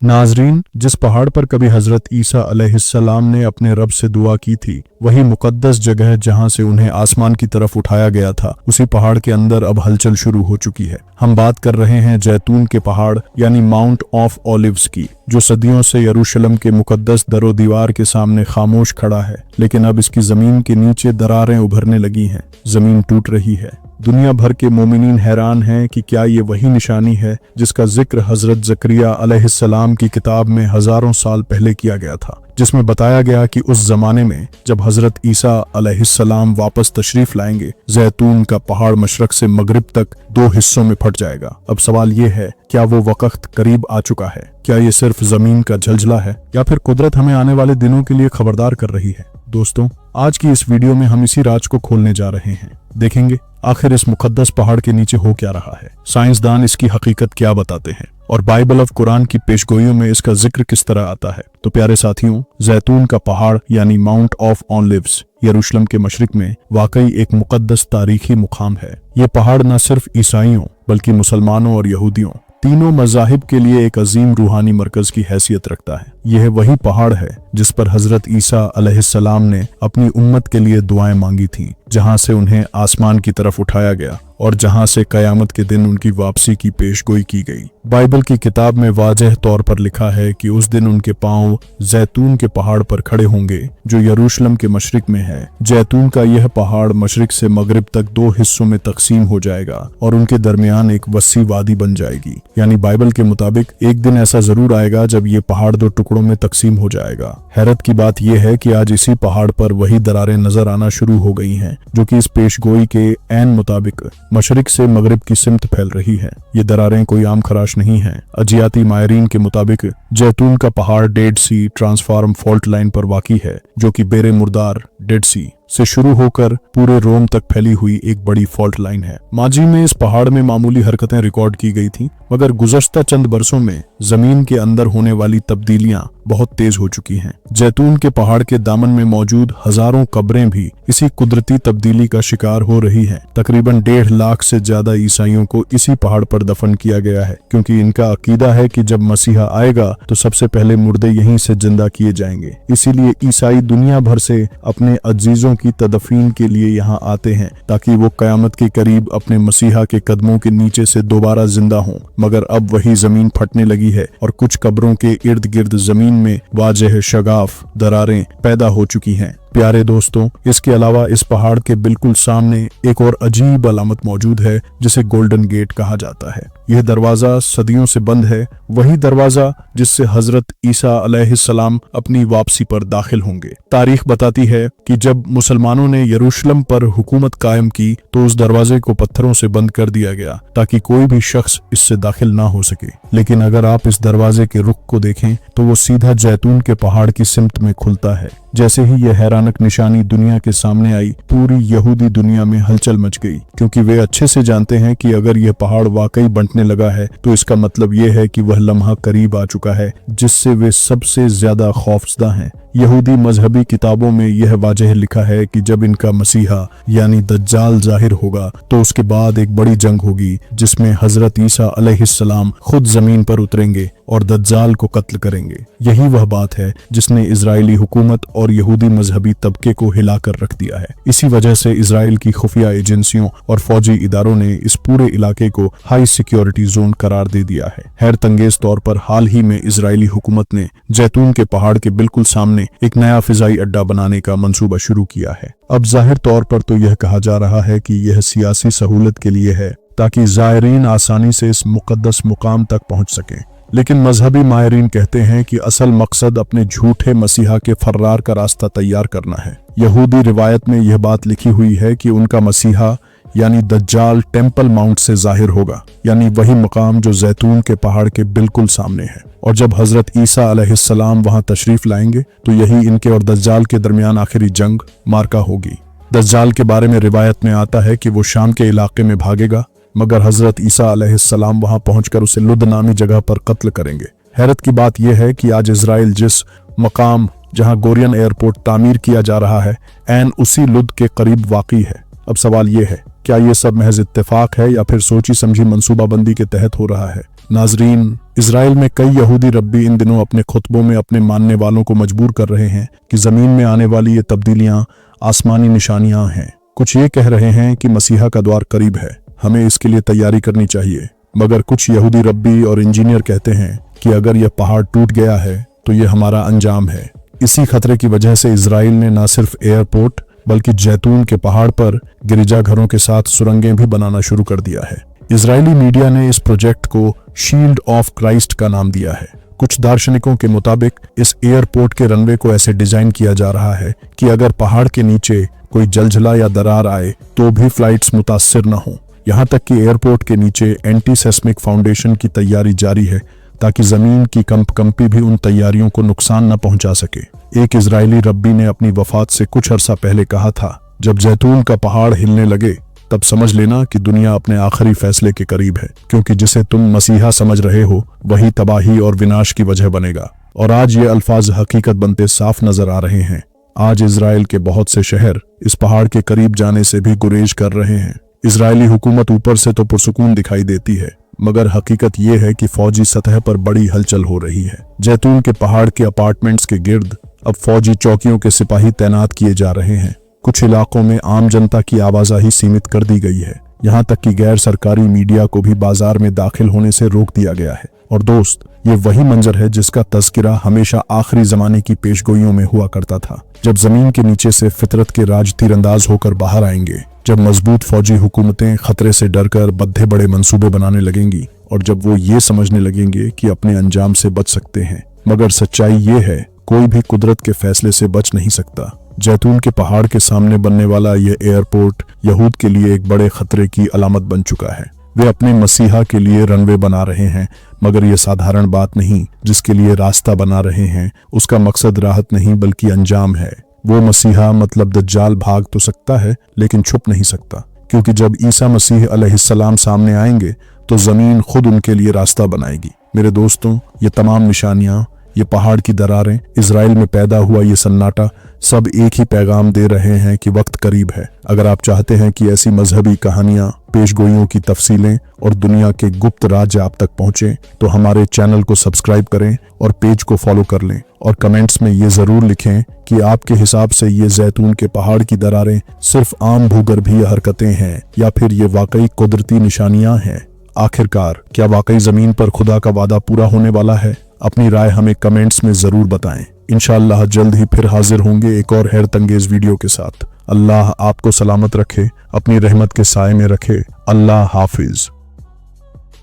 नाजरीन, जिस पहाड़ पर कभी हजरत ईसा अलैहिस्सलाम ने अपने रब से दुआ की थी, वही मुकद्दस जगह जहां से उन्हें आसमान की तरफ उठाया गया था, उसी पहाड़ के अंदर अब हलचल शुरू हो चुकी है। हम बात कर रहे हैं जैतून के पहाड़ यानी माउंट ऑफ ऑलिव्स की, जो सदियों से यरूशलेम के मुकद्दस दरो दीवार के सामने खामोश खड़ा है। लेकिन अब इसकी जमीन के नीचे दरारें उभरने लगी हैं, जमीन टूट रही है। दुनिया भर के मोमिनीन हैरान हैं कि क्या ये वही निशानी है जिसका जिक्र हजरत ज़करिया अलैहिस्सलाम की किताब में हजारों साल पहले किया गया था, जिसमें बताया गया कि उस जमाने में जब हजरत ईसा अलैहिस्सलाम वापस तशरीफ लाएंगे, जैतून का पहाड़ मशरक से मगरिब तक दो हिस्सों में फट जाएगा। अब सवाल ये है, क्या वो वक्त करीब आ चुका है? क्या ये सिर्फ जमीन का झलझला है या फिर कुदरत हमें आने वाले दिनों के लिए खबरदार कर रही है? दोस्तों, आज की इस वीडियो में हम इसी राज को खोलने जा रहे हैं। देखेंगे आखिर इस मुकद्दस पहाड़ के नीचे हो क्या रहा है, साइंसदान इसकी हकीकत क्या बताते हैं और बाइबल ऑफ कुरान की पेशगोइयों में इसका जिक्र किस तरह आता है। तो प्यारे साथियों, जैतून का पहाड़ यानी माउंट ऑफ ऑलिव्स यरूशलेम के मशरिक में वाकई एक मुकद्दस तारीखी मुकाम है। ये पहाड़ न सिर्फ ईसाइयों बल्कि मुसलमानों और यहूदियों तीनों मज़ाहिब के लिए एक अजीम रूहानी मरकज की हैसियत रखता है। यह वही पहाड़ है जिस पर हजरत ईसा अलैहिस्सलाम ने अपनी उम्मत के लिए दुआएं मांगी थीं, जहां से उन्हें आसमान की तरफ उठाया गया और जहां से कयामत के दिन उनकी वापसी की पेशगोई की गई। बाइबल की किताब में वाज़ेह तौर पर लिखा है कि उस दिन उनके पांव जैतून के पहाड़ पर खड़े होंगे जो यरूशलेम के मशरिक में है। जैतून का यह पहाड़ मशरिक से मगरिब तक दो हिस्सों में तकसीम हो जाएगा और उनके दरमियान एक वसी वादी बन जाएगी। यानी बाइबल के मुताबिक एक दिन ऐसा जरूर आएगा जब ये पहाड़ दो टुकड़ों में तकसीम हो जाएगा। हैरत की बात यह है कि आज इसी पहाड़ पर वही दरारें नजर आना शुरू हो गई हैं जो कि इस पेशगोई के ऐन मुताबिक मशरिक से मगरिब की सिमत फैल रही है। ये दरारें कोई आम खराश नहीं है। अजियाती मायरीन के मुताबिक जैतून का पहाड़ डेड सी ट्रांसफार्म फॉल्ट लाइन पर वाक़ी है, जो कि बेरे मुर्दार डेड सी से शुरू होकर पूरे रोम तक फैली हुई एक बड़ी फॉल्ट लाइन है। माजी में इस पहाड़ में मामूली हरकतें रिकॉर्ड की गई थीं, मगर गुज़श्ता चंद बरसों में जमीन के अंदर होने वाली तब्दीलियां बहुत तेज हो चुकी हैं। जैतून के पहाड़ के दामन में मौजूद हजारों कब्रें भी इसी कुदरती तब्दीली का शिकार हो रही हैं। तकरीबन 1.5 लाख से ज्यादा ईसाइयों को इसी पहाड़ पर दफन किया गया है, क्योंकि इनका अकीदा है कि जब मसीहा आएगा तो सबसे पहले मुर्दे यहीं से जिंदा किए जाएंगे। इसीलिए ईसाई दुनिया भर से अपने अजीजों की तदफीन के लिए यहाँ आते हैं, ताकि वो कयामत के करीब अपने मसीहा के कदमों के नीचे से दोबारा जिंदा हों। मगर अब वही जमीन फटने लगी है और कुछ कब्रों के इर्द गिर्द जमीन में वाज़ेह शगाफ दरारें पैदा हो चुकी हैं। प्यारे दोस्तों, इसके अलावा इस पहाड़ के बिल्कुल सामने एक और अजीब अलामत मौजूद है जिसे गोल्डन गेट कहा जाता है। यह दरवाजा सदियों से बंद है, वही दरवाजा जिससे हजरत ईसा अलैहिस्सलाम अपनी वापसी पर दाखिल होंगे। तारीख बताती है कि जब मुसलमानों ने यरूशलेम पर हुकूमत कायम की तो उस दरवाजे को पत्थरों से बंद कर दिया गया ताकि कोई भी शख्स इससे दाखिल ना हो सके। लेकिन अगर आप इस दरवाजे के रुख को देखें तो वो सीधा जैतून के पहाड़ की सिमत में खुलता है। जैसे ही यह हैरानक निशानी दुनिया के सामने आई, पूरी यहूदी दुनिया में हलचल मच गई, क्योंकि वे अच्छे से जानते हैं कि अगर यह पहाड़ वाकई बंटने लगा है तो इसका मतलब यह है कि वह लम्हा करीब आ चुका है जिससे वे सबसे ज्यादा खौफजदा हैं। यहूदी मजहबी किताबों में यह वाज़ेह लिखा है कि जब इनका मसीहा यानी दज्जाल जाहिर होगा तो उसके बाद एक बड़ी जंग होगी जिसमें हजरत ईसा अलैहिस्सलाम खुद जमीन पर उतरेंगे और दज्जाल को कत्ल करेंगे। यही वह बात है जिसने इजरायली हुकूमत और यहूदी मजहबी तबके को हिलाकर रख दिया है। इसी वजह से इजराइल की खुफिया एजेंसियों और फौजी इदारों ने इस पूरे इलाके को हाई सिक्योरिटी जोन करार दे दिया है। हैरत अंगेज तौर पर हाल ही में इजरायली हुकूमत ने जैतून के पहाड़ के बिल्कुल सामने एक नया फिजाई अड्डा बनाने का मंसूबा शुरू किया है। अब जाहिर तौर पर तो यह कहा जा रहा है कि यह सियासी सहूलत के लिए है, ताकि ज़ायरीन आसानी से इस मुकद्दस मुकाम तक पहुंच सकें। लेकिन मजहबी माहिरीन कहते हैं कि असल मकसद अपने झूठे मसीहा के फर्रार का रास्ता तैयार करना है। यहूदी रिवायत में यह बात लिखी हुई है कि उनका मसीहा यानी दज्जाल टेम्पल माउंट से जाहिर होगा, यानी वही मकाम जो जैतून के पहाड़ के बिल्कुल सामने है। और जब हजरत ईसा अलैहिस्सलाम वहां तशरीफ लाएंगे तो यही इनके और दज्जाल के दरमियान आखिरी जंग मार्का होगी। दज्जाल के बारे में रिवायत में आता है कि वो शाम के इलाके में भागेगा, मगर हजरत ईसा अलैहिस्सलाम वहां पहुंचकर उसे लुद नामी जगह पर कत्ल करेंगे। हैरत की बात यह है कि आज इजराइल जिस मकाम जहां गोरियन एयरपोर्ट तामीर किया जा रहा है, ऐन उसी लुद के करीब वाक़ई है। अब सवाल यह है, क्या ये सब महज इत्तेफाक है या फिर सोची समझी मंसूबाबंदी के तहत हो रहा है? नाजरीन, इसराइल में कई यहूदी रब्बी इन दिनों अपने खुतबों में अपने मानने वालों को मजबूर कर रहे हैं कि ज़मीन में आने वाली ये तब्दीलियां आसमानी निशानियां हैं। कुछ ये कह रहे हैं कि मसीहा का द्वार करीब है, हमें इसके लिए तैयारी करनी चाहिए। मगर कुछ यहूदी रब्बी और इंजीनियर कहते हैं कि अगर यह पहाड़ टूट गया है तो ये हमारा अंजाम है। इसी खतरे की वजह से इसराइल ने न सिर्फ एयरपोर्ट बल्कि जैतून के पहाड़ पर गिरजाघरों के साथ सुरंगें भी बनाना शुरू कर दिया है। इजरायली मीडिया ने इस प्रोजेक्ट को शील्ड ऑफ क्राइस्ट का नाम दिया है। कुछ दार्शनिकों के मुताबिक इस एयरपोर्ट के रनवे को ऐसे डिजाइन किया जा रहा है कि अगर पहाड़ के नीचे कोई जलजला या दरार आए तो भी फ्लाइट्स मुतासिर न हो। यहाँ तक कि एयरपोर्ट के नीचे एंटी सेस्मिक फाउंडेशन की तैयारी जारी है ताकि जमीन की कंपकंपी भी उन तैयारियों को नुकसान न पहुंचा सके। एक इजरायली रब्बी ने अपनी वफात से कुछ अरसा पहले कहा था, जब जैतून का पहाड़ हिलने लगे तब समझ लेना कि दुनिया अपने आखिरी फैसले के करीब है, क्योंकि जिसे तुम मसीहा समझ रहे हो वही तबाही और विनाश की वजह बनेगा। और आज ये अल्फाज हकीकत बनते साफ नजर आ रहे हैं। आज इजराइल के बहुत से शहर इस पहाड़ के करीब जाने से भी गुरेज कर रहे हैं। इजरायली हुकूमत ऊपर से तो पुरसुकून दिखाई देती है, मगर हकीकत ये है कि फौजी सतह पर बड़ी हलचल हो रही है। जैतून के पहाड़ के अपार्टमेंट्स के गिर्द अब फौजी चौकियों के सिपाही तैनात किए जा रहे हैं। कुछ इलाकों में आम जनता की आवाजाही सीमित कर दी गई है। यहाँ तक कि गैर सरकारी मीडिया को भी बाजार में दाखिल होने से रोक दिया गया है। और दोस्त, ये वही मंजर है जिसका तज़किरा हमेशा आखिरी जमाने की पेशगोइयों में हुआ करता था, जब जमीन के नीचे से फितरत के राज तीरंदाज होकर बाहर आएंगे, जब मजबूत फौजी हुकूमतें खतरे से डरकर बद्धे बड़े मंसूबे बनाने लगेंगी, और जब वो ये समझने लगेंगे कि अपने अंजाम से बच सकते हैं। मगर सच्चाई ये है, कोई भी कुदरत के फैसले से बच नहीं सकता। जैतून के पहाड़ के सामने बनने वाला ये एयरपोर्ट यहूद के लिए एक बड़े खतरे की अलामत बन चुका है। वे अपने मसीहा के लिए रनवे बना रहे हैं, मगर यह साधारण बात नहीं। जिसके लिए रास्ता बना रहे हैं उसका मकसद राहत नहीं बल्कि अंजाम है। वो मसीहा मतलब दज्जाल भाग तो सकता है लेकिन छुप नहीं सकता, क्योंकि जब ईसा मसीह अलैहिस्सलाम सामने आएंगे तो जमीन खुद उनके लिए रास्ता बनाएगी। मेरे दोस्तों, ये तमाम निशानियां, ये पहाड़ की दरारें, इजराइल में पैदा हुआ ये सन्नाटा, सब एक ही पैगाम दे रहे हैं कि वक्त करीब है। अगर आप चाहते हैं कि ऐसी मजहबी कहानियां, पेशगोइयों की तफसीलें और दुनिया के गुप्त राज आप तक पहुंचे तो हमारे चैनल को सब्सक्राइब करें और पेज को फॉलो कर लें। और कमेंट्स में ये जरूर लिखें कि आपके हिसाब से ये जैतून के पहाड़ की दरारें सिर्फ आम भूगर्भीय हरकतें हैं या फिर ये वाकई कुदरती निशानियां हैं। आखिरकार क्या वाकई जमीन पर खुदा का वादा पूरा होने वाला है? अपनी राय हमें कमेंट्स में जरूर बताएं। इंशाअल्लाह जल्द ही फिर हाजिर होंगे एक और हैरत अंगेज वीडियो के साथ। अल्लाह आपको सलामत रखे, अपनी रहमत के साए में रखे। अल्लाह हाफिज।